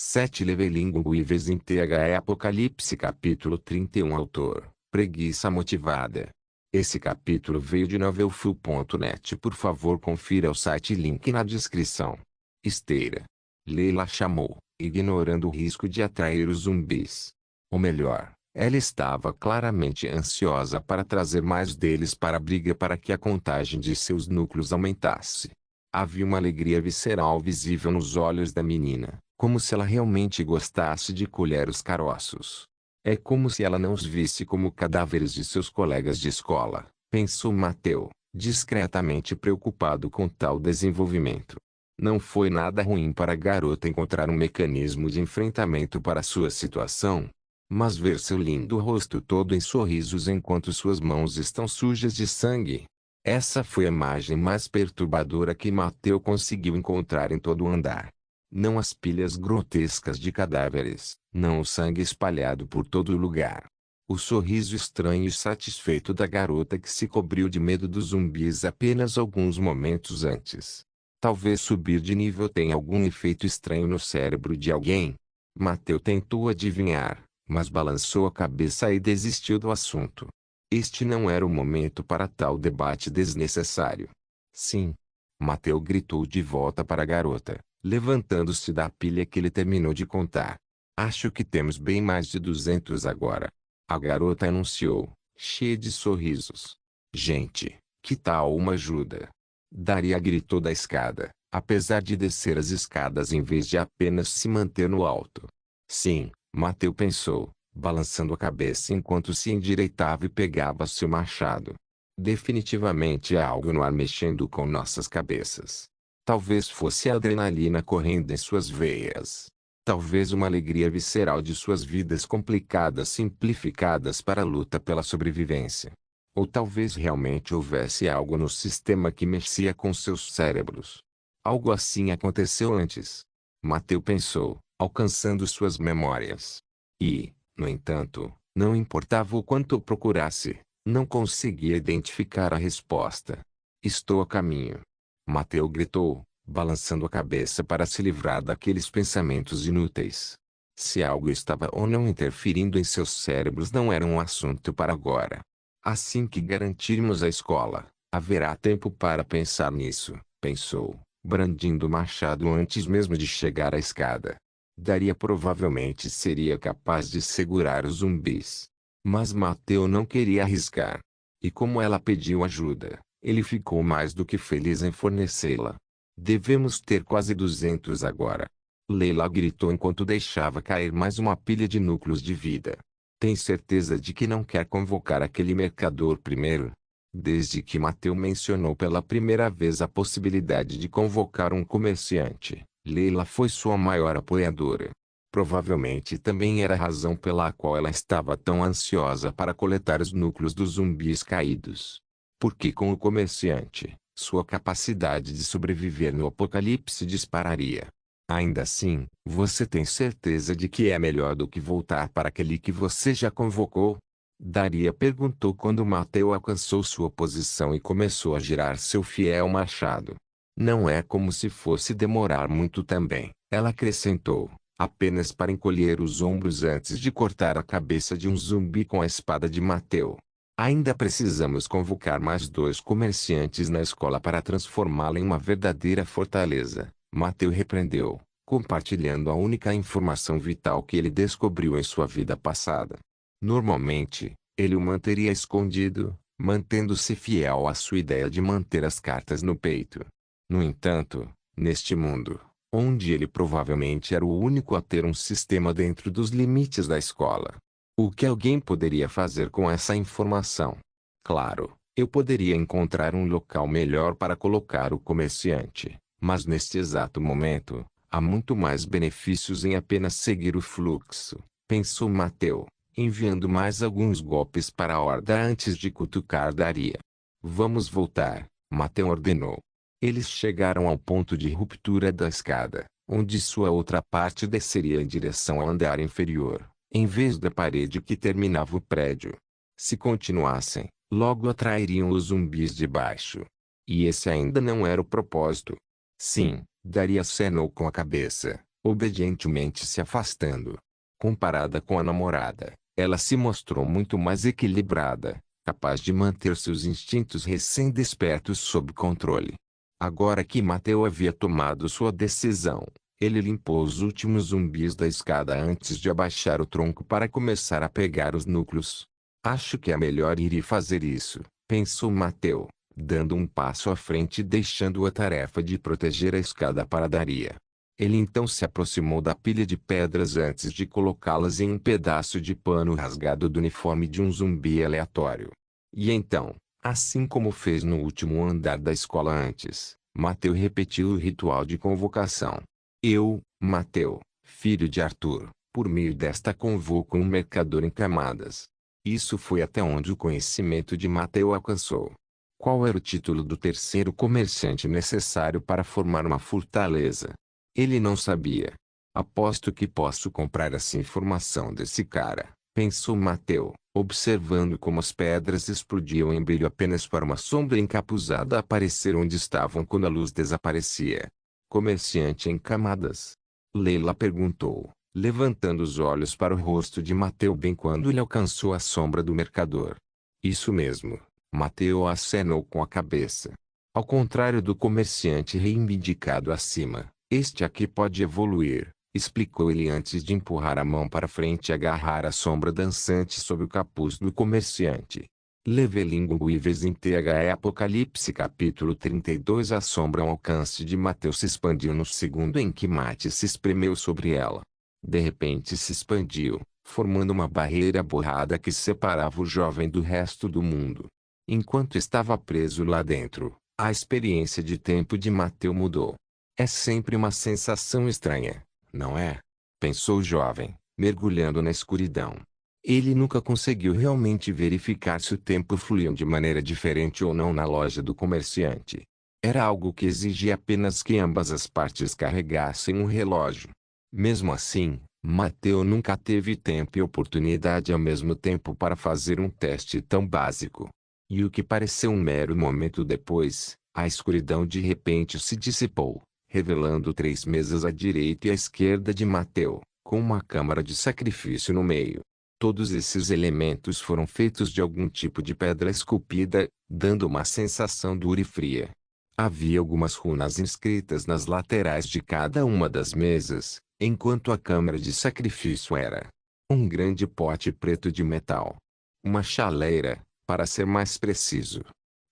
7 Leveling Weavers in THE Apocalipse Capítulo 31 Autor, Preguiça Motivada. Esse capítulo veio de novelfull.net. Por favor confira o site, link na descrição. Esteira. Leila chamou, ignorando o risco de atrair os zumbis. Ou melhor, ela estava claramente ansiosa para trazer mais deles para a briga para que a contagem de seus núcleos aumentasse. Havia uma alegria visceral visível nos olhos da menina, como se ela realmente gostasse de colher os caroços. É como se ela não os visse como cadáveres de seus colegas de escola, pensou Mateu, discretamente preocupado com tal desenvolvimento. Não foi nada ruim para a garota encontrar um mecanismo de enfrentamento para sua situação. Mas ver seu lindo rosto todo em sorrisos enquanto suas mãos estão sujas de sangue. Essa foi a imagem mais perturbadora que Mateu conseguiu encontrar em todo o andar. Não as pilhas grotescas de cadáveres, não o sangue espalhado por todo o lugar. O sorriso estranho e satisfeito da garota que se cobriu de medo dos zumbis apenas alguns momentos antes. Talvez subir de nível tenha algum efeito estranho no cérebro de alguém. Mateu tentou adivinhar, mas balançou a cabeça e desistiu do assunto. Este não era o momento para tal debate desnecessário. Sim. Mateu gritou de volta para a garota, levantando-se da pilha que ele terminou de contar. Acho que temos bem mais de 200 agora. A garota anunciou, cheia de sorrisos. Gente, que tal uma ajuda? Daria gritou da escada, apesar de descer as escadas em vez de apenas se manter no alto. Sim, Mateu pensou, balançando a cabeça enquanto se endireitava e pegava seu machado. Definitivamente há algo no ar mexendo com nossas cabeças. Talvez fosse a adrenalina correndo em suas veias. Talvez uma alegria visceral de suas vidas complicadas simplificadas para a luta pela sobrevivência. Ou talvez realmente houvesse algo no sistema que mexia com seus cérebros. Algo assim aconteceu antes. Mateu pensou, alcançando suas memórias. E, no entanto, não importava o quanto procurasse, não conseguia identificar a resposta. Estou a caminho. Mateu gritou, balançando a cabeça para se livrar daqueles pensamentos inúteis. Se algo estava ou não interferindo em seus cérebros não era um assunto para agora. Assim que garantirmos a escola, haverá tempo para pensar nisso, pensou, brandindo o machado antes mesmo de chegar à escada. Daria provavelmente seria capaz de segurar os zumbis. Mas Mateu não queria arriscar. E como ela pediu ajuda, ele ficou mais do que feliz em fornecê-la. Devemos ter quase 200 agora. Leila gritou enquanto deixava cair mais uma pilha de núcleos de vida. Tem certeza de que não quer convocar aquele mercador primeiro? Desde que Mateu mencionou pela primeira vez a possibilidade de convocar um comerciante, Leila foi sua maior apoiadora. Provavelmente também era a razão pela qual ela estava tão ansiosa para coletar os núcleos dos zumbis caídos. Porque com o comerciante, sua capacidade de sobreviver no apocalipse dispararia. Ainda assim, você tem certeza de que é melhor do que voltar para aquele que você já convocou? Daria perguntou quando Mateu alcançou sua posição e começou a girar seu fiel machado. Não é como se fosse demorar muito também, ela acrescentou, apenas para encolher os ombros antes de cortar a cabeça de um zumbi com a espada de Mateu. Ainda precisamos convocar mais 2 comerciantes na escola para transformá-la em uma verdadeira fortaleza. Mateu repreendeu, compartilhando a única informação vital que ele descobriu em sua vida passada. Normalmente, ele o manteria escondido, mantendo-se fiel à sua ideia de manter as cartas no peito. No entanto, neste mundo, onde ele provavelmente era o único a ter um sistema dentro dos limites da escola, o que alguém poderia fazer com essa informação? Claro, eu poderia encontrar um local melhor para colocar o comerciante. Mas neste exato momento, há muito mais benefícios em apenas seguir o fluxo, pensou Mateu, enviando mais alguns golpes para a horda antes de cutucar Daria. Vamos voltar, Mateu ordenou. Eles chegaram ao ponto de ruptura da escada, onde sua outra parte desceria em direção ao andar inferior, em vez da parede que terminava o prédio. Se continuassem, logo atrairiam os zumbis de baixo. E esse ainda não era o propósito. Sim, Daria acenou com a cabeça, obedientemente se afastando. Comparada com a namorada, ela se mostrou muito mais equilibrada, capaz de manter seus instintos recém-despertos sob controle. Agora que Mateo havia tomado sua decisão, ele limpou os últimos zumbis da escada antes de abaixar o tronco para começar a pegar os núcleos. Acho que é melhor ir e fazer isso, pensou Mateo, dando um passo à frente e deixando a tarefa de proteger a escada para Daria. Ele então se aproximou da pilha de pedras antes de colocá-las em um pedaço de pano rasgado do uniforme de um zumbi aleatório. E então, assim como fez no último andar da escola antes, Mateo repetiu o ritual de convocação. Eu, Mateo, filho de Arthur, por meio desta convoco um mercador em camadas. Isso foi até onde o conhecimento de Mateo alcançou. Qual era o título do terceiro comerciante necessário para formar uma fortaleza? Ele não sabia. Aposto que posso comprar essa informação desse cara, pensou Mateo, observando como as pedras explodiam em brilho apenas para uma sombra encapuzada aparecer onde estavam quando a luz desaparecia. Comerciante em camadas? Leila perguntou, levantando os olhos para o rosto de Mateo bem quando ele alcançou a sombra do mercador. Isso mesmo, Mateo acenou com a cabeça. Ao contrário do comerciante reivindicado acima, este aqui pode evoluir, explicou ele antes de empurrar a mão para frente e agarrar a sombra dançante sob o capuz do comerciante. Levelingo Weavers em THE Apocalipse capítulo 32. A sombra ao alcance de Mateo se expandiu no segundo em que Mate se espremeu sobre ela. De repente se expandiu, formando uma barreira borrada que separava o jovem do resto do mundo. Enquanto estava preso lá dentro, a experiência de tempo de Mateo mudou. É sempre uma sensação estranha, não é? Pensou o jovem, mergulhando na escuridão. Ele nunca conseguiu realmente verificar se o tempo fluía de maneira diferente ou não na loja do comerciante. Era algo que exigia apenas que ambas as partes carregassem um relógio. Mesmo assim, Mateo nunca teve tempo e oportunidade ao mesmo tempo para fazer um teste tão básico. E o que pareceu um mero momento depois, a escuridão de repente se dissipou, revelando 3 mesas à direita e à esquerda de Mateo, com uma câmara de sacrifício no meio. Todos esses elementos foram feitos de algum tipo de pedra esculpida, dando uma sensação dura e fria. Havia algumas runas inscritas nas laterais de cada uma das mesas, enquanto a câmara de sacrifício era um grande pote preto de metal. Uma chaleira, para ser mais preciso.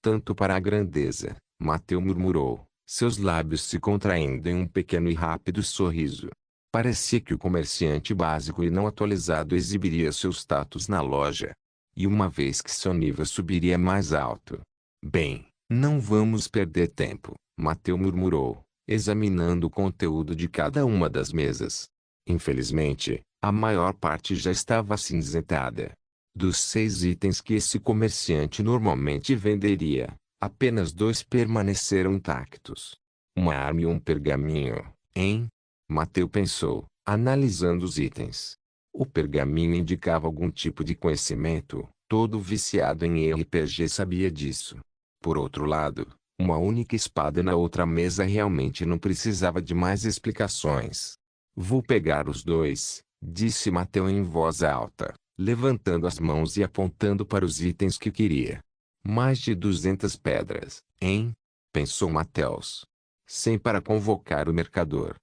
Tanto para a grandeza, Mateo murmurou, seus lábios se contraindo em um pequeno e rápido sorriso. Parecia que o comerciante básico e não atualizado exibiria seu status na loja. E uma vez que seu nível subiria mais alto. Bem, não vamos perder tempo, Mateo murmurou, examinando o conteúdo de cada uma das mesas. Infelizmente, a maior parte já estava acinzentada. Dos 6 itens que esse comerciante normalmente venderia, apenas 2 permaneceram intactos. Uma arma e um pergaminho, hein? Mateo pensou, analisando os itens. O pergaminho indicava algum tipo de conhecimento, todo viciado em RPG sabia disso. Por outro lado, uma única espada na outra mesa realmente não precisava de mais explicações. Vou pegar os 2, disse Mateo em voz alta, levantando as mãos e apontando para os itens que queria. Mais de 200 pedras, hein? Pensou Mateus. 100 para convocar o mercador,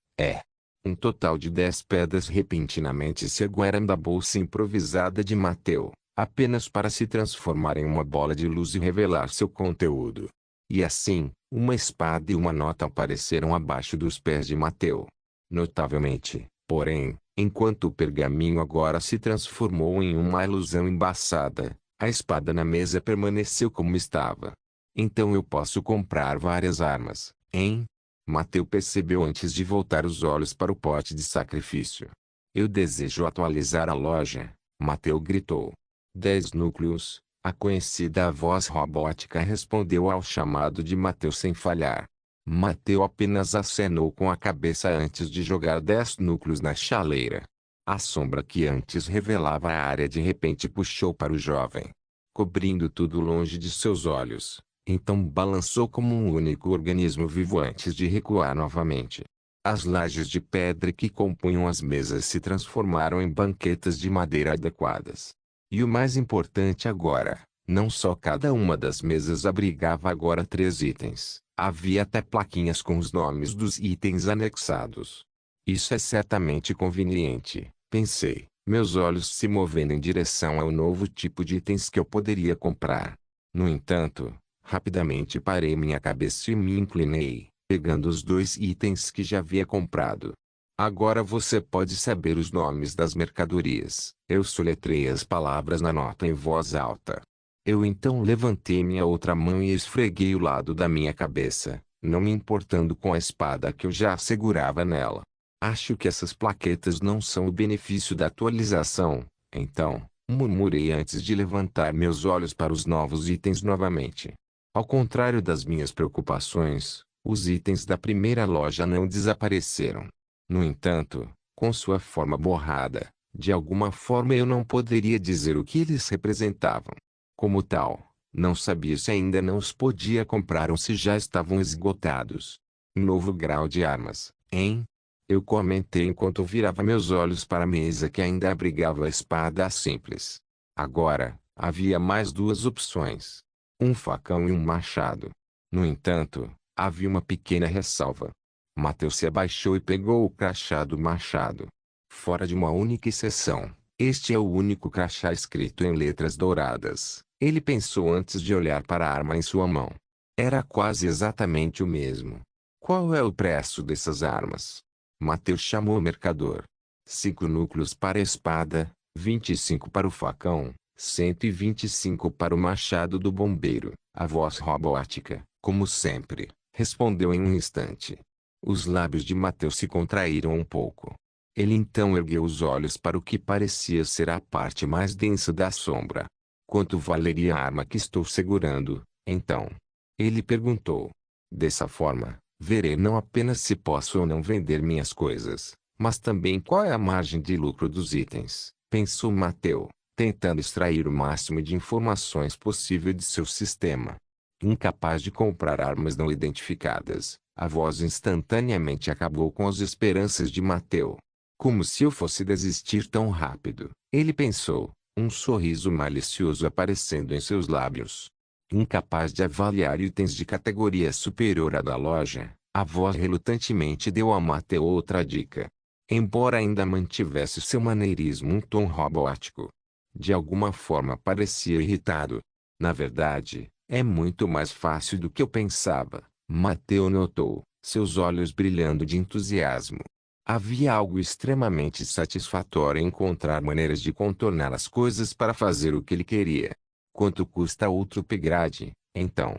um total de 10 pedras repentinamente se aguaram da bolsa improvisada de Mateo, apenas para se transformar em uma bola de luz e revelar seu conteúdo. E assim, uma espada e uma nota apareceram abaixo dos pés de Mateo. Notavelmente, porém, enquanto o pergaminho agora se transformou em uma ilusão embaçada, a espada na mesa permaneceu como estava. Então eu posso comprar várias armas, hein? Mateo percebeu antes de voltar os olhos para o pote de sacrifício. Eu desejo atualizar a loja, Mateo gritou. 10 núcleos, a conhecida voz robótica respondeu ao chamado de Mateo sem falhar. Mateo apenas acenou com a cabeça antes de jogar 10 núcleos na chaleira. A sombra que antes revelava a área de repente puxou para o jovem, cobrindo tudo longe de seus olhos. Então balançou como um único organismo vivo antes de recuar novamente. As lajes de pedra que compunham as mesas se transformaram em banquetas de madeira adequadas. E o mais importante agora, não só cada uma das mesas abrigava agora 3 itens, havia até plaquinhas com os nomes dos itens anexados. Isso é certamente conveniente, pensei, meus olhos se movendo em direção ao novo tipo de itens que eu poderia comprar. No entanto, rapidamente parei minha cabeça e me inclinei, pegando os 2 itens que já havia comprado. Agora você pode saber os nomes das mercadorias. Eu soletrei as palavras na nota em voz alta. Eu então levantei minha outra mão e esfreguei o lado da minha cabeça, não me importando com a espada que eu já segurava nela. Acho que essas plaquetas não são o benefício da atualização, então, murmurei antes de levantar meus olhos para os novos itens novamente. Ao contrário das minhas preocupações, os itens da primeira loja não desapareceram. No entanto, com sua forma borrada, de alguma forma eu não poderia dizer o que eles representavam. Como tal, não sabia se ainda não os podia comprar ou se já estavam esgotados. Novo grau de armas, hein? Eu comentei enquanto virava meus olhos para a mesa que ainda abrigava a espada simples. Agora, havia mais 2 opções. Um facão e um machado. No entanto, havia uma pequena ressalva. Mateus se abaixou e pegou o crachá do machado. Fora de uma única exceção, este é o único crachá escrito em letras douradas. Ele pensou antes de olhar para a arma em sua mão. Era quase exatamente o mesmo. Qual é o preço dessas armas? Mateus chamou o mercador. 5 núcleos para a espada, 25 para o facão, 125 para o machado do bombeiro. A voz robótica, como sempre, respondeu em um instante. Os lábios de Mateus se contraíram um pouco. Ele então ergueu os olhos para o que parecia ser a parte mais densa da sombra. Quanto valeria a arma que estou segurando, então? Ele perguntou. Dessa forma, verei não apenas se posso ou não vender minhas coisas, mas também qual é a margem de lucro dos itens, pensou Mateus, tentando extrair o máximo de informações possível de seu sistema. Incapaz de comprar armas não identificadas, a voz instantaneamente acabou com as esperanças de Mateus. Como se eu fosse desistir tão rápido, ele pensou, um sorriso malicioso aparecendo em seus lábios. Incapaz de avaliar itens de categoria superior à da loja, a voz relutantemente deu a Mateus outra dica. Embora ainda mantivesse seu maneirismo um tom robótico. De alguma forma parecia irritado. Na verdade, é muito mais fácil do que eu pensava, Mateus notou, seus olhos brilhando de entusiasmo. Havia algo extremamente satisfatório em encontrar maneiras de contornar as coisas para fazer o que ele queria. Quanto custa outro upgrade, então?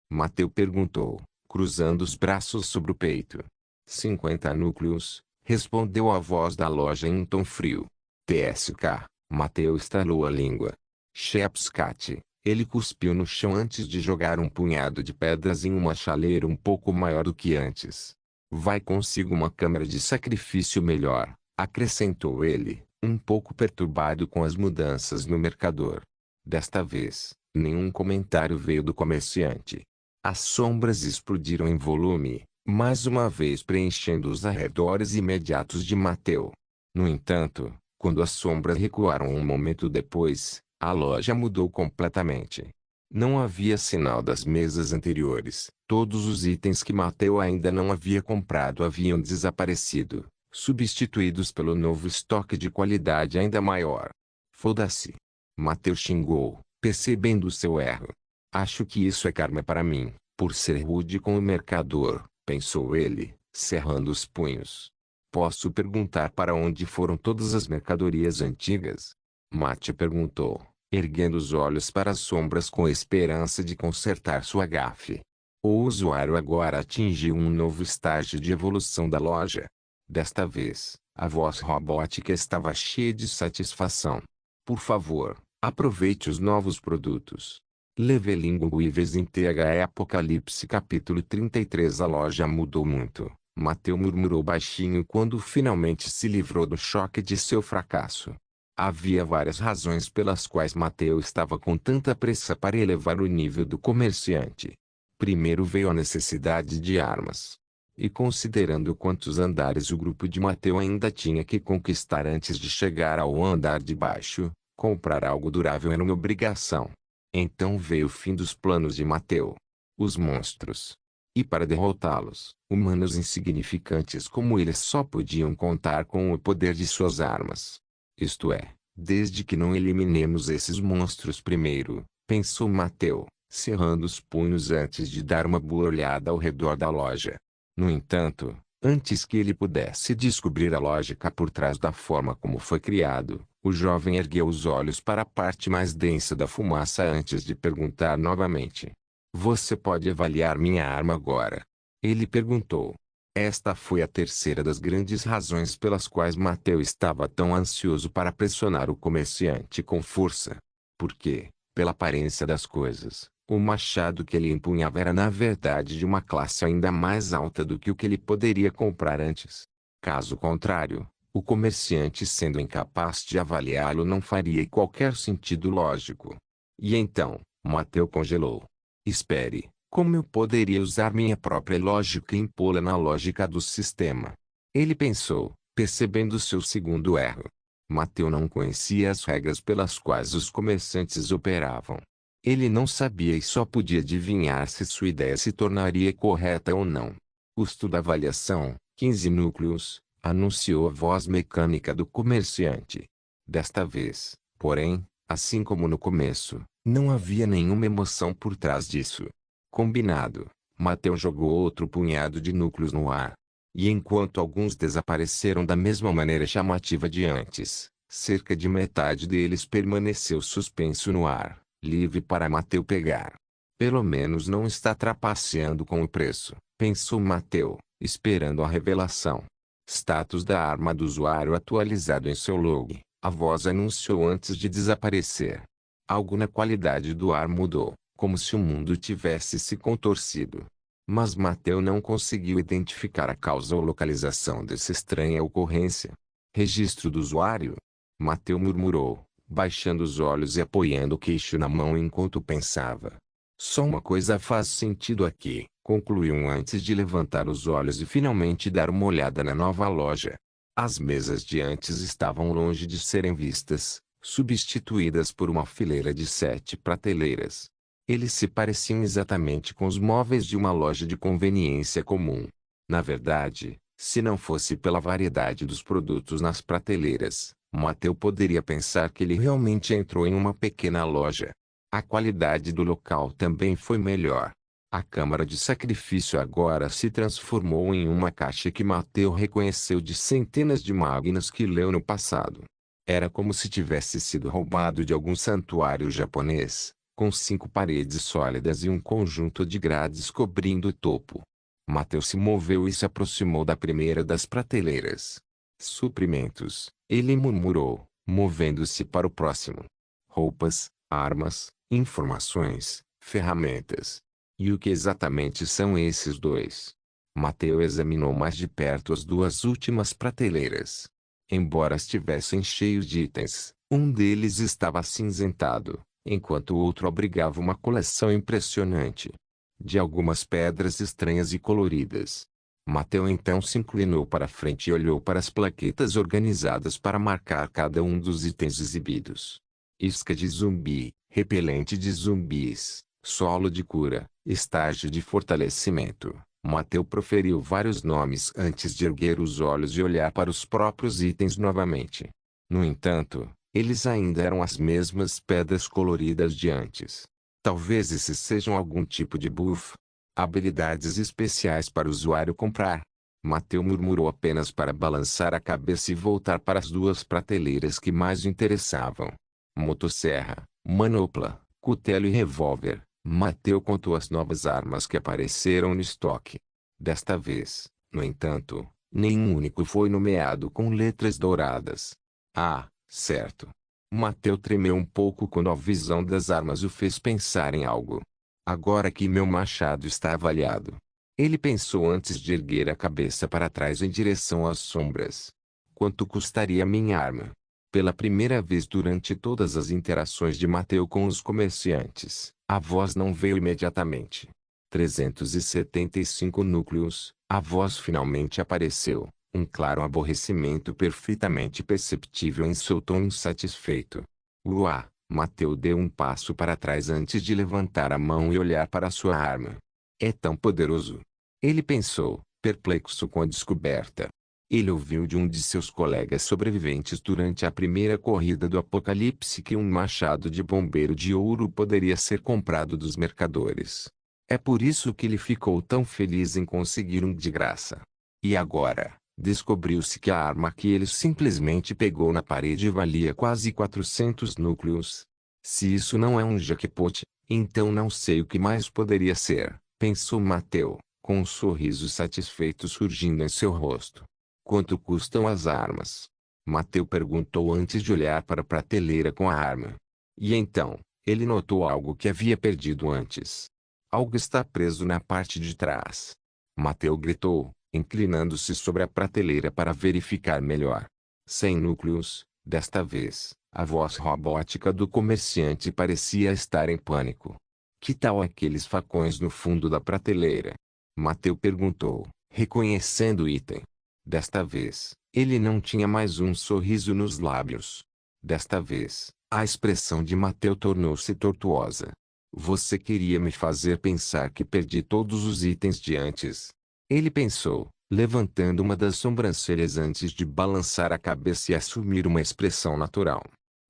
Mateus perguntou, cruzando os braços sobre o peito. 50 núcleos, respondeu a voz da loja em um tom frio. TSK, Mateus estalou a língua. Chepscat, ele cuspiu no chão antes de jogar um punhado de pedras em uma chaleira um pouco maior do que antes. Vai consigo uma câmara de sacrifício melhor, acrescentou ele, um pouco perturbado com as mudanças no mercador. Desta vez, nenhum comentário veio do comerciante. As sombras explodiram em volume, mais uma vez preenchendo os arredores imediatos de Mateus. No entanto, quando as sombras recuaram um momento depois, a loja mudou completamente. Não havia sinal das mesas anteriores. Todos os itens que Mateus ainda não havia comprado haviam desaparecido, substituídos pelo novo estoque de qualidade ainda maior. Foda-se. Mateus xingou, percebendo seu erro. Acho que isso é karma para mim, por ser rude com o mercador, pensou ele, cerrando os punhos. Posso perguntar para onde foram todas as mercadorias antigas? Mate perguntou, erguendo os olhos para as sombras com a esperança de consertar sua gafe. O usuário agora atingiu um novo estágio de evolução da loja. Desta vez, a voz robótica estava cheia de satisfação. Por favor, aproveite os novos produtos. Leveling Weavers in THE Apocalipse capítulo 33. A loja mudou muito, Mateus murmurou baixinho quando finalmente se livrou do choque de seu fracasso. Havia várias razões pelas quais Mateus estava com tanta pressa para elevar o nível do comerciante. Primeiro veio a necessidade de armas. E considerando quantos andares o grupo de Mateu ainda tinha que conquistar antes de chegar ao andar de baixo, comprar algo durável era uma obrigação. Então veio o fim dos planos de Mateu. Os monstros. E para derrotá-los, humanos insignificantes como eles só podiam contar com o poder de suas armas. Isto é, desde que não eliminemos esses monstros primeiro, pensou Mateu, cerrando os punhos antes de dar uma boa olhada ao redor da loja. No entanto, antes que ele pudesse descobrir a lógica por trás da forma como foi criado, o jovem ergueu os olhos para a parte mais densa da fumaça antes de perguntar novamente. Você pode avaliar minha arma agora? Ele perguntou. Esta foi a terceira das grandes razões pelas quais Mateu estava tão ansioso para pressionar o comerciante com força. Porque, pela aparência das coisas, o machado que ele empunhava era na verdade de uma classe ainda mais alta do que o que ele poderia comprar antes. Caso contrário, o comerciante sendo incapaz de avaliá-lo não faria qualquer sentido lógico. E então, Mateu congelou. Espere, como eu poderia usar minha própria lógica e impô-la na lógica do sistema? Ele pensou, percebendo seu segundo erro. Mateu não conhecia as regras pelas quais os comerciantes operavam. Ele não sabia e só podia adivinhar se sua ideia se tornaria correta ou não. Custo da avaliação, 15 núcleos, anunciou a voz mecânica do comerciante. Desta vez, porém, assim como no começo, não havia nenhuma emoção por trás disso. Combinado, Mateu jogou outro punhado de núcleos no ar. E enquanto alguns desapareceram da mesma maneira chamativa de antes, cerca de metade deles permaneceu suspenso no ar, livre para Mateu pegar. Pelo menos não está trapaceando com o preço, pensou Mateu, esperando a revelação. Status da arma do usuário atualizado em seu log, a voz anunciou antes de desaparecer. Algo na qualidade do ar mudou, como se o mundo tivesse se contorcido. Mas Mateu não conseguiu identificar a causa ou localização dessa estranha ocorrência. Registro do usuário? Mateu murmurou, baixando os olhos e apoiando o queixo na mão enquanto pensava. Só uma coisa faz sentido aqui, concluiu antes de levantar os olhos e finalmente dar uma olhada na nova loja. As mesas de antes estavam longe de serem vistas, substituídas por uma fileira de 7 prateleiras. Eles se pareciam exatamente com os móveis de uma loja de conveniência comum. Na verdade, se não fosse pela variedade dos produtos nas prateleiras, Mateu poderia pensar que ele realmente entrou em uma pequena loja. A qualidade do local também foi melhor. A câmara de sacrifício agora se transformou em uma caixa que Mateu reconheceu de centenas de máquinas que leu no passado. Era como se tivesse sido roubado de algum santuário japonês, com 5 paredes sólidas e um conjunto de grades cobrindo o topo. Mateu se moveu e se aproximou da primeira das prateleiras. Suprimentos, ele murmurou, movendo-se para o próximo. Roupas, armas, informações, ferramentas. E o que exatamente são esses dois? Mateu examinou mais de perto as duas últimas prateleiras. Embora estivessem cheios de itens, um deles estava acinzentado, enquanto o outro abrigava uma coleção impressionante de algumas pedras estranhas e coloridas. Mateu então se inclinou para frente e olhou para as plaquetas organizadas para marcar cada um dos itens exibidos. Isca de zumbi, repelente de zumbis, solo de cura, estágio de fortalecimento. Mateu proferiu vários nomes antes de erguer os olhos e olhar para os próprios itens novamente. No entanto, eles ainda eram as mesmas pedras coloridas de antes. Talvez esses sejam algum tipo de buff. Habilidades especiais para o usuário comprar. Mateu murmurou apenas para balançar a cabeça e voltar para as duas prateleiras que mais o interessavam. Motosserra, manopla, cutelo e revólver. Mateu contou as novas armas que apareceram no estoque. Desta vez, no entanto, nenhum único foi nomeado com letras douradas. Ah, certo. Mateu tremeu um pouco quando a visão das armas o fez pensar em algo. Agora que meu machado está avaliado. Ele pensou antes de erguer a cabeça para trás em direção às sombras. Quanto custaria minha arma? Pela primeira vez durante todas as interações de Mateu com os comerciantes, a voz não veio imediatamente. 375 núcleos, A voz finalmente apareceu, um claro aborrecimento perfeitamente perceptível em seu tom insatisfeito. Uá! Mateu deu um passo para trás antes de levantar a mão e olhar para sua arma. É tão poderoso. Ele pensou, perplexo com a descoberta. Ele ouviu de um de seus colegas sobreviventes durante a primeira corrida do Apocalipse que um machado de bombeiro de ouro poderia ser comprado dos mercadores. É por isso que ele ficou tão feliz em conseguir um de graça. E agora, descobriu-se que a arma que ele simplesmente pegou na parede valia quase 400 núcleos. Se isso não é um jackpot, então não sei o que mais poderia ser, pensou Mateu, com um sorriso satisfeito surgindo em seu rosto. Quanto custam as armas? Mateu perguntou antes de olhar para a prateleira com a arma. E então, ele notou algo que havia perdido antes. Algo está preso na parte de trás. Mateu gritou, inclinando-se sobre a prateleira para verificar melhor. 100 núcleos, desta vez, a voz robótica do comerciante parecia estar em pânico. Que tal aqueles facões no fundo da prateleira? Mateu perguntou, reconhecendo o item. Desta vez, ele não tinha mais um sorriso nos lábios. Desta vez, a expressão de Mateu tornou-se tortuosa. Você queria me fazer pensar que perdi todos os itens de antes. Ele pensou, levantando uma das sobrancelhas antes de balançar a cabeça e assumir uma expressão natural.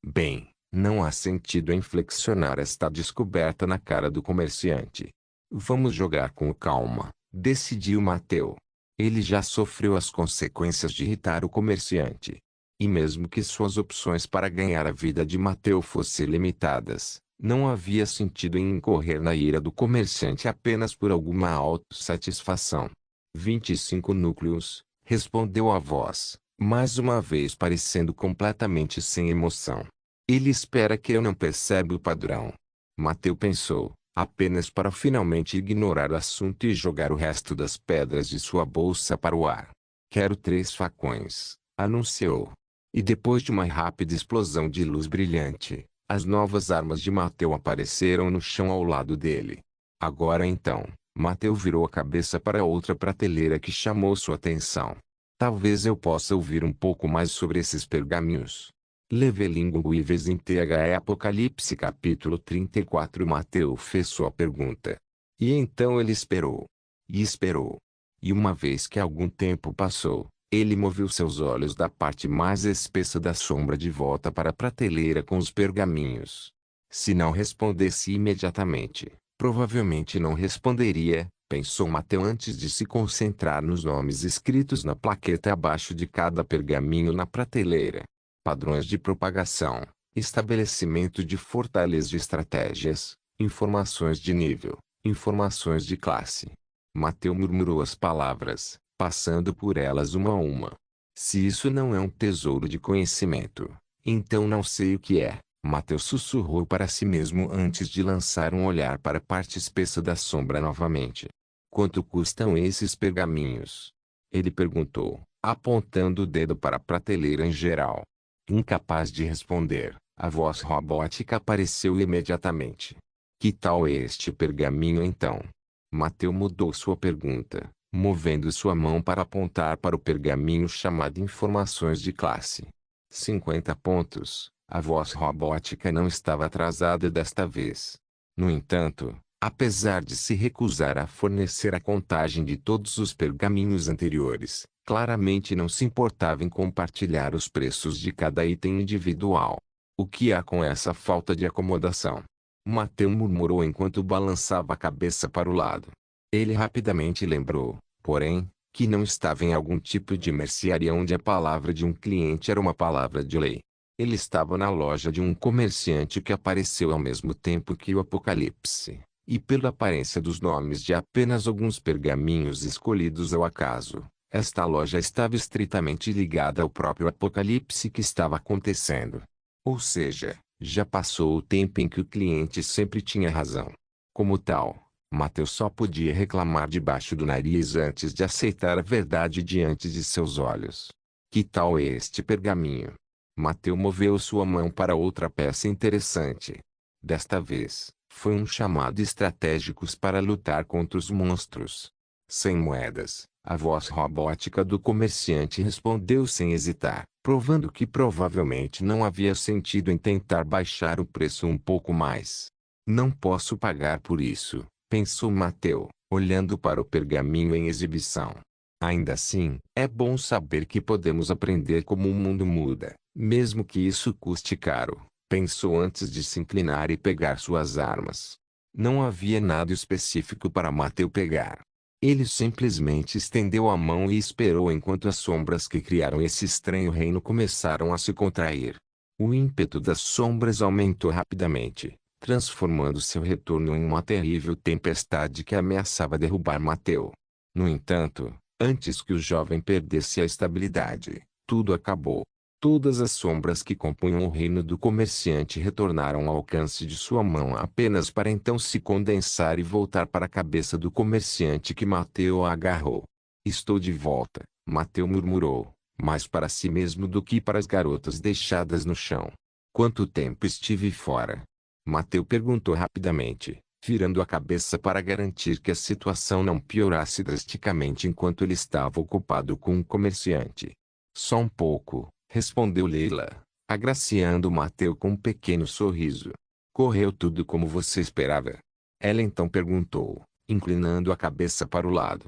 Bem, não há sentido em flexionar esta descoberta na cara do comerciante. Vamos jogar com calma, decidiu Mateu. Ele já sofreu as consequências de irritar o comerciante. E mesmo que suas opções para ganhar a vida de Mateu fossem limitadas, não havia sentido em incorrer na ira do comerciante apenas por alguma autossatisfação. 25 núcleos, respondeu a voz, mais uma vez parecendo completamente sem emoção. Ele espera que eu não perceba o padrão. Mateu pensou, apenas para finalmente ignorar o assunto e jogar o resto das pedras de sua bolsa para o ar. Quero 3 facões, anunciou. E depois de uma rápida explosão de luz brilhante, as novas armas de Mateu apareceram no chão ao lado dele. Agora então, Mateu virou a cabeça para outra prateleira que chamou sua atenção. Talvez eu possa ouvir um pouco mais sobre esses pergaminhos. Levelinguives em THE Apocalipse capítulo 34 Mateu fez sua pergunta. E então ele esperou. E esperou. E uma vez que algum tempo passou, ele moveu seus olhos da parte mais espessa da sombra de volta para a prateleira com os pergaminhos. Se não respondesse imediatamente, provavelmente não responderia, pensou Mateu antes de se concentrar nos nomes escritos na plaqueta abaixo de cada pergaminho na prateleira. Padrões de propagação, estabelecimento de fortalezas de estratégias, informações de nível, informações de classe. Mateu murmurou as palavras, passando por elas uma a uma. Se isso não é um tesouro de conhecimento, então não sei o que é. Mateu sussurrou para si mesmo antes de lançar um olhar para a parte espessa da sombra novamente. Quanto custam esses pergaminhos? Ele perguntou, apontando o dedo para a prateleira em geral. Incapaz de responder, a voz robótica apareceu imediatamente. Que tal este pergaminho então? Mateu mudou sua pergunta, movendo sua mão para apontar para o pergaminho chamado Informações de Classe. 50 pontos. A voz robótica não estava atrasada desta vez. No entanto, apesar de se recusar a fornecer a contagem de todos os pergaminhos anteriores, claramente não se importava em compartilhar os preços de cada item individual. O que há com essa falta de acomodação? Mateu murmurou enquanto balançava a cabeça para o lado. Ele rapidamente lembrou, porém, que não estava em algum tipo de mercearia onde a palavra de um cliente era uma palavra de lei. Ele estava na loja de um comerciante que apareceu ao mesmo tempo que o Apocalipse, e pela aparência dos nomes de apenas alguns pergaminhos escolhidos ao acaso, esta loja estava estritamente ligada ao próprio Apocalipse que estava acontecendo. Ou seja, já passou o tempo em que o cliente sempre tinha razão. Como tal, Mateu só podia reclamar debaixo do nariz antes de aceitar a verdade diante de seus olhos. Que tal este pergaminho? Mateu moveu sua mão para outra peça interessante. Desta vez, foi um chamado estratégicos para lutar contra os monstros. 100 moedas, A voz robótica do comerciante respondeu sem hesitar, provando que provavelmente não havia sentido em tentar baixar o preço um pouco mais. Não posso pagar por isso, pensou Mateu, olhando para o pergaminho em exibição. Ainda assim, é bom saber que podemos aprender como o mundo muda, mesmo que isso custe caro, pensou antes de se inclinar e pegar suas armas. Não havia nada específico para Mateu pegar. Ele simplesmente estendeu a mão e esperou enquanto as sombras que criaram esse estranho reino começaram a se contrair. O ímpeto das sombras aumentou rapidamente, transformando seu retorno em uma terrível tempestade que ameaçava derrubar Mateu. No entanto, antes que o jovem perdesse a estabilidade, tudo acabou. Todas as sombras que compunham o reino do comerciante retornaram ao alcance de sua mão apenas para então se condensar e voltar para a cabeça do comerciante que Mateu agarrou. Estou de volta, Mateu murmurou, mais para si mesmo do que para as garotas deixadas no chão. Quanto tempo estive fora? Mateu perguntou rapidamente, virando a cabeça para garantir que a situação não piorasse drasticamente enquanto ele estava ocupado com o comerciante. Só um pouco, respondeu Leila, agraciando Mateu com um pequeno sorriso. Correu tudo como você esperava? Ela então perguntou, inclinando a cabeça para o lado.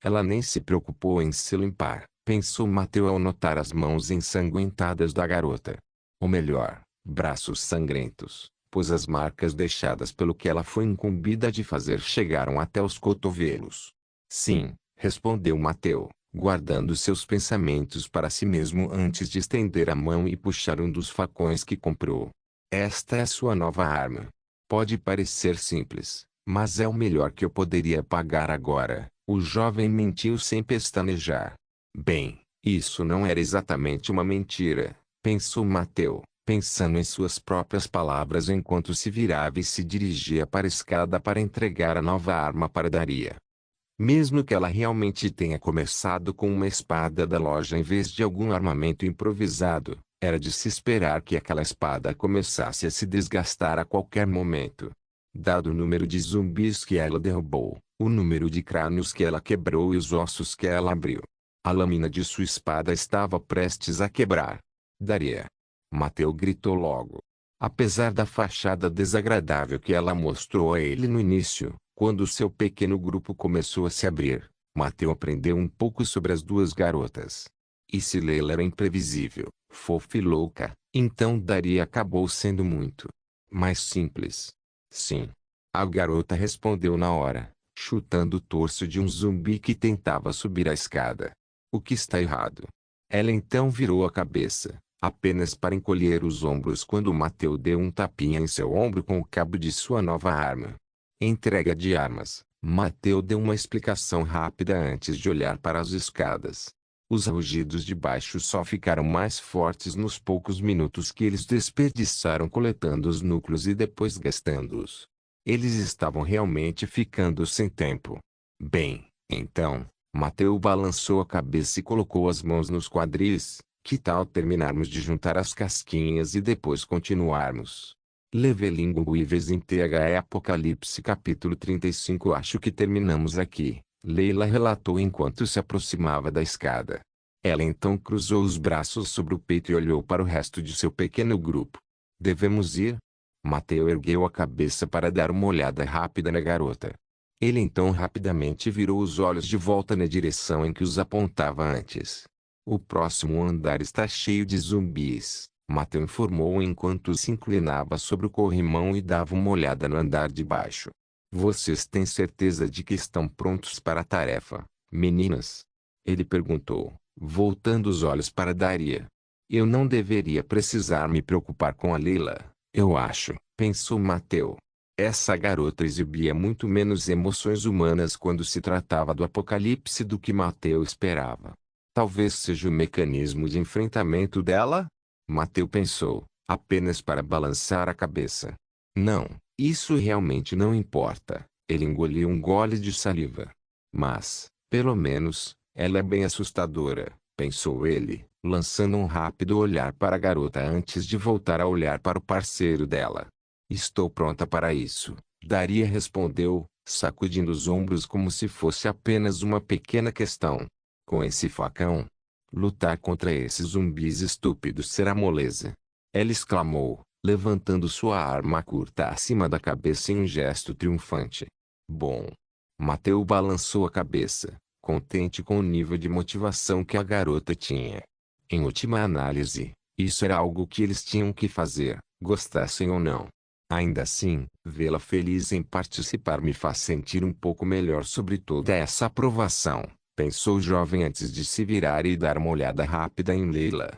Ela nem se preocupou em se limpar, pensou Mateu ao notar as mãos ensanguentadas da garota. Ou melhor, braços sangrentos, pois as marcas deixadas pelo que ela foi incumbida de fazer chegaram até os cotovelos. Sim, respondeu Mateu, guardando seus pensamentos para si mesmo antes de estender a mão e puxar um dos facões que comprou. Esta é a sua nova arma. Pode parecer simples, mas é o melhor que eu poderia pagar agora, o jovem mentiu sem pestanejar. Bem, isso não era exatamente uma mentira, pensou Mateu, pensando em suas próprias palavras enquanto se virava e se dirigia para a escada para entregar a nova arma para Daria. Mesmo que ela realmente tenha começado com uma espada da loja em vez de algum armamento improvisado, era de se esperar que aquela espada começasse a se desgastar a qualquer momento. Dado o número de zumbis que ela derrubou, o número de crânios que ela quebrou e os ossos que ela abriu, a lâmina de sua espada estava prestes a quebrar. Daria! Mateu gritou logo. Apesar da fachada desagradável que ela mostrou a ele no início, quando seu pequeno grupo começou a se abrir, Mateu aprendeu um pouco sobre as duas garotas. E se Leila era imprevisível, fofa e louca, então Daria acabou sendo muito mais simples. Sim. A garota respondeu na hora, chutando o torso de um zumbi que tentava subir a escada. O que está errado? Ela então virou a cabeça, apenas para encolher os ombros quando Mateu deu um tapinha em seu ombro com o cabo de sua nova arma. Entrega de armas. Mateu deu uma explicação rápida antes de olhar para as escadas. Os rugidos de baixo só ficaram mais fortes nos poucos minutos que eles desperdiçaram coletando os núcleos e depois gastando-os. Eles estavam realmente ficando sem tempo. Bem, então, Mateu balançou a cabeça e colocou as mãos nos quadris. Que tal terminarmos de juntar as casquinhas e depois continuarmos? Levelinguíveis em THE Apocalipse capítulo 35. Acho que terminamos aqui, Leila relatou enquanto se aproximava da escada. Ela então cruzou os braços sobre o peito e olhou para o resto de seu pequeno grupo. Devemos ir? Mateu ergueu a cabeça para dar uma olhada rápida na garota. Ele então rapidamente virou os olhos de volta na direção em que os apontava antes. O próximo andar está cheio de zumbis, Mateu informou enquanto se inclinava sobre o corrimão e dava uma olhada no andar de baixo. Vocês têm certeza de que estão prontos para a tarefa, meninas? Ele perguntou, voltando os olhos para Daria. Eu não deveria precisar me preocupar com a Leila, eu acho, pensou Mateu. Essa garota exibia muito menos emoções humanas quando se tratava do apocalipse do que Mateu esperava. Talvez seja o mecanismo de enfrentamento dela? Mateu pensou, apenas para balançar a cabeça. Não, isso realmente não importa. Ele engoliu um gole de saliva. Mas, pelo menos, ela é bem assustadora, pensou ele, lançando um rápido olhar para a garota antes de voltar a olhar para o parceiro dela. Estou pronta para isso, Daria respondeu, sacudindo os ombros como se fosse apenas uma pequena questão. Com esse facão, lutar contra esses zumbis estúpidos será moleza. Ela exclamou, levantando sua arma curta acima da cabeça em um gesto triunfante. Bom. Mateu balançou a cabeça, contente com o nível de motivação que a garota tinha. Em última análise, isso era algo que eles tinham que fazer, gostassem ou não. Ainda assim, vê-la feliz em participar me faz sentir um pouco melhor sobre toda essa aprovação, pensou o jovem antes de se virar e dar uma olhada rápida em Leila.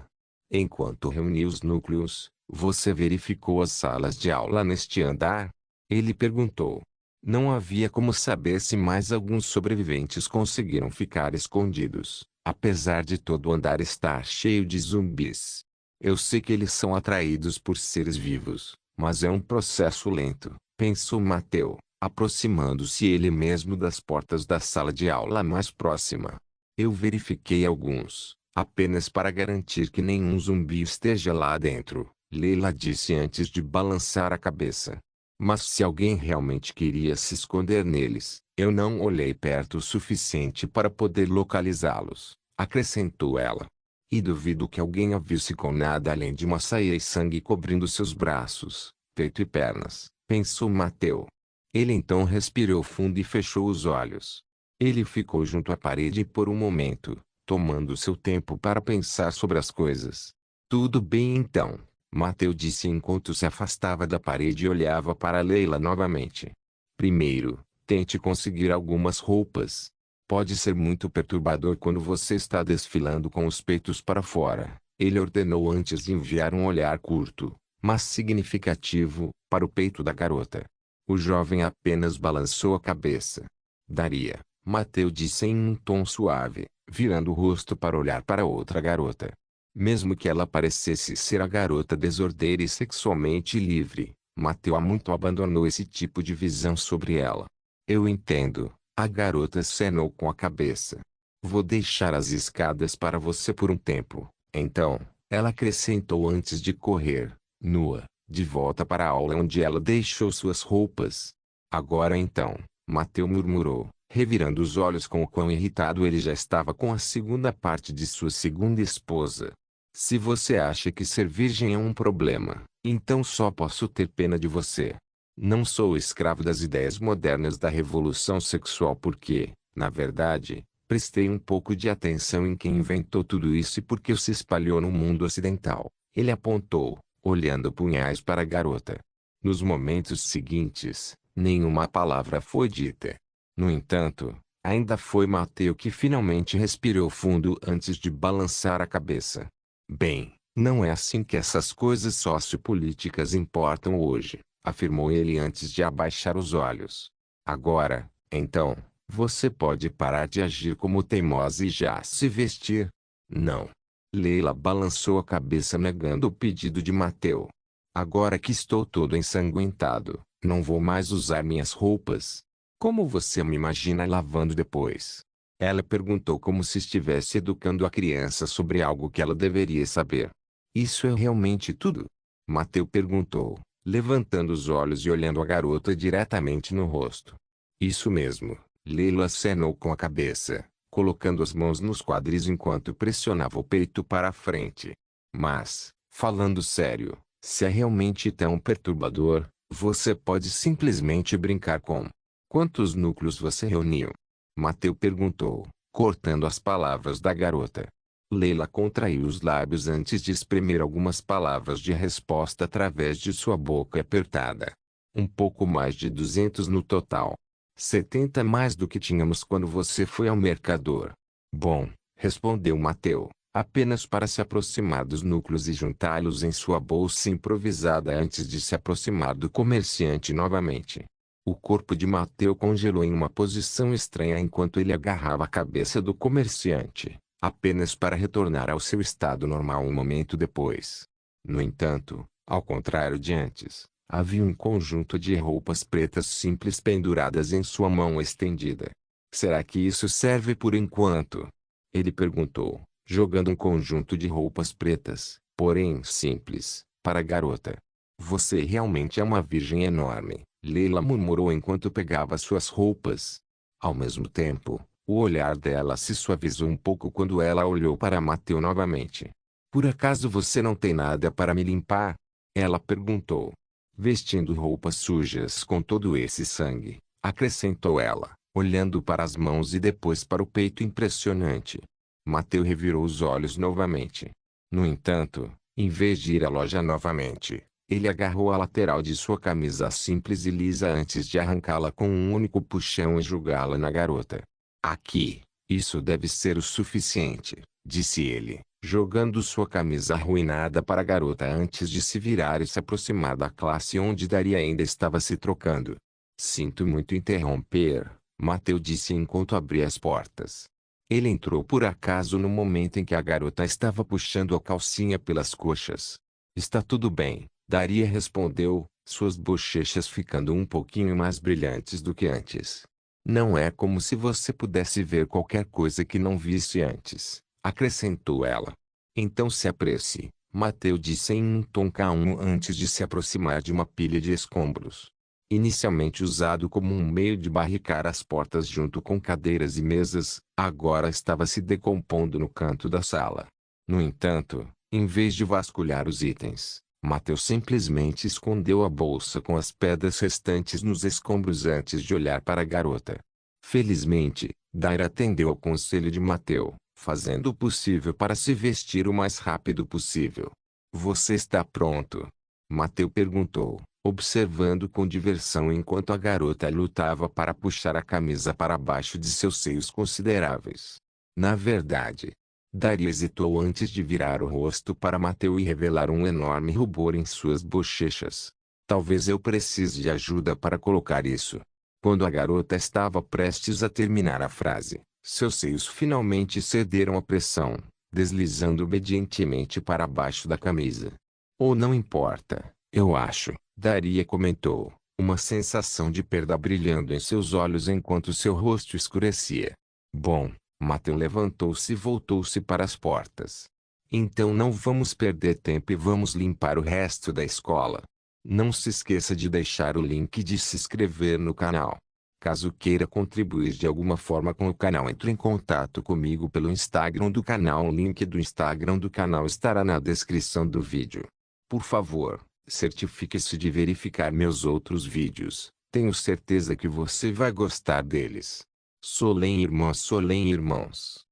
Enquanto reunia os núcleos, você verificou as salas de aula neste andar? Ele perguntou. Não havia como saber se mais alguns sobreviventes conseguiram ficar escondidos, apesar de todo o andar estar cheio de zumbis. Eu sei que eles são atraídos por seres vivos, mas é um processo lento, pensou Mateu, aproximando-se ele mesmo das portas da sala de aula mais próxima. Eu verifiquei alguns, apenas para garantir que nenhum zumbi esteja lá dentro, Leila disse antes de balançar a cabeça. Mas se alguém realmente queria se esconder neles, eu não olhei perto o suficiente para poder localizá-los, acrescentou ela. E duvido que alguém a visse com nada além de uma saia e sangue cobrindo seus braços, peito e pernas, pensou Mateu. Ele então respirou fundo e fechou os olhos. Ele ficou junto à parede por um momento, tomando seu tempo para pensar sobre as coisas. Tudo bem então. Mateu disse enquanto se afastava da parede e olhava para Leila novamente. Primeiro, tente conseguir algumas roupas. Pode ser muito perturbador quando você está desfilando com os peitos para fora, ele ordenou antes de enviar um olhar curto, mas significativo, para o peito da garota. O jovem apenas balançou a cabeça. Daria, Mateu disse em um tom suave, virando o rosto para olhar para outra garota. Mesmo que ela parecesse ser a garota desordeira e sexualmente livre, Mateu há muito abandonou esse tipo de visão sobre ela. Eu entendo, a garota acenou com a cabeça. Vou deixar as escadas para você por um tempo, então, ela acrescentou antes de correr, nua, de volta para a aula onde ela deixou suas roupas. Agora então, Mateu murmurou, revirando os olhos com o quão irritado ele já estava com a segunda parte de sua segunda esposa. Se você acha que ser virgem é um problema, então só posso ter pena de você. Não sou escravo das ideias modernas da revolução sexual porque, na verdade, prestei um pouco de atenção em quem inventou tudo isso e porque se espalhou no mundo ocidental. Ele apontou, olhando punhais para a garota. Nos momentos seguintes, nenhuma palavra foi dita. No entanto, ainda foi Mateu que finalmente respirou fundo antes de balançar a cabeça. Bem, não é assim que essas coisas sociopolíticas importam hoje, afirmou ele antes de abaixar os olhos. Agora, então, você pode parar de agir como teimosa e já se vestir? Não. Leila balançou a cabeça negando o pedido de Mateu. Agora que estou todo ensanguentado, não vou mais usar minhas roupas. Como você me imagina lavando depois? Ela perguntou como se estivesse educando a criança sobre algo que ela deveria saber. Isso é realmente tudo? Mateu perguntou, levantando os olhos e olhando a garota diretamente no rosto. Isso mesmo, Leila acenou com a cabeça, colocando as mãos nos quadris enquanto pressionava o peito para a frente. Mas, falando sério, se é realmente tão perturbador, você pode simplesmente brincar com. Quantos núcleos você reuniu? Mateu perguntou, cortando as palavras da garota. Leila contraiu os lábios antes de exprimir algumas palavras de resposta através de sua boca apertada. Um pouco mais de 200 no total. 70 mais do que tínhamos quando você foi ao mercador. Bom, respondeu Mateu, apenas para se aproximar dos núcleos e juntá-los em sua bolsa improvisada antes de se aproximar do comerciante novamente. O corpo de Mateu congelou em uma posição estranha enquanto ele agarrava a cabeça do comerciante, apenas para retornar ao seu estado normal um momento depois. No entanto, ao contrário de antes, havia um conjunto de roupas pretas simples penduradas em sua mão estendida. Será que isso serve por enquanto? Ele perguntou, jogando um conjunto de roupas pretas, porém simples, para a garota. Você realmente é uma virgem enorme, Leila murmurou enquanto pegava suas roupas. Ao mesmo tempo, o olhar dela se suavizou um pouco quando ela olhou para Mateu novamente. Por acaso você não tem nada para me limpar? Ela perguntou. Vestindo roupas sujas com todo esse sangue, acrescentou ela, olhando para as mãos e depois para o peito impressionante. Mateu revirou os olhos novamente. No entanto, em vez de ir à loja novamente, ele agarrou a lateral de sua camisa simples e lisa antes de arrancá-la com um único puxão e jogá-la na garota. Aqui, isso deve ser o suficiente, disse ele, jogando sua camisa arruinada para a garota antes de se virar e se aproximar da classe onde Daria ainda estava se trocando. Sinto muito interromper, Mateu disse enquanto abria as portas. Ele entrou por acaso no momento em que a garota estava puxando a calcinha pelas coxas. Está tudo bem, Daria respondeu, suas bochechas ficando um pouquinho mais brilhantes do que antes. Não é como se você pudesse ver qualquer coisa que não visse antes, acrescentou ela. Então se apresse, Mateu disse em um tom calmo antes de se aproximar de uma pilha de escombros. Inicialmente usado como um meio de barricar as portas junto com cadeiras e mesas, agora estava se decompondo no canto da sala. No entanto, em vez de vasculhar os itens, Mateu simplesmente escondeu a bolsa com as pedras restantes nos escombros antes de olhar para a garota. Felizmente, Daira atendeu ao conselho de Mateu, fazendo o possível para se vestir o mais rápido possível. Você está pronto? Mateu perguntou, observando com diversão enquanto a garota lutava para puxar a camisa para baixo de seus seios consideráveis. Na verdade, Daria hesitou antes de virar o rosto para Mateu e revelar um enorme rubor em suas bochechas. Talvez eu precise de ajuda para colocar isso. Quando a garota estava prestes a terminar a frase, seus seios finalmente cederam à pressão, deslizando obedientemente para baixo da camisa. Ou não importa, eu acho, Daria comentou, uma sensação de perda brilhando em seus olhos enquanto seu rosto escurecia. Bom. Mateu levantou-se e voltou-se para as portas. Então não vamos perder tempo e vamos limpar o resto da escola. Não se esqueça de deixar o link de se inscrever no canal. Caso queira contribuir de alguma forma com o canal, entre em contato comigo pelo Instagram do canal. O link do Instagram do canal estará na descrição do vídeo. Por favor, certifique-se de verificar meus outros vídeos. Tenho certeza que você vai gostar deles. Solem irmãos.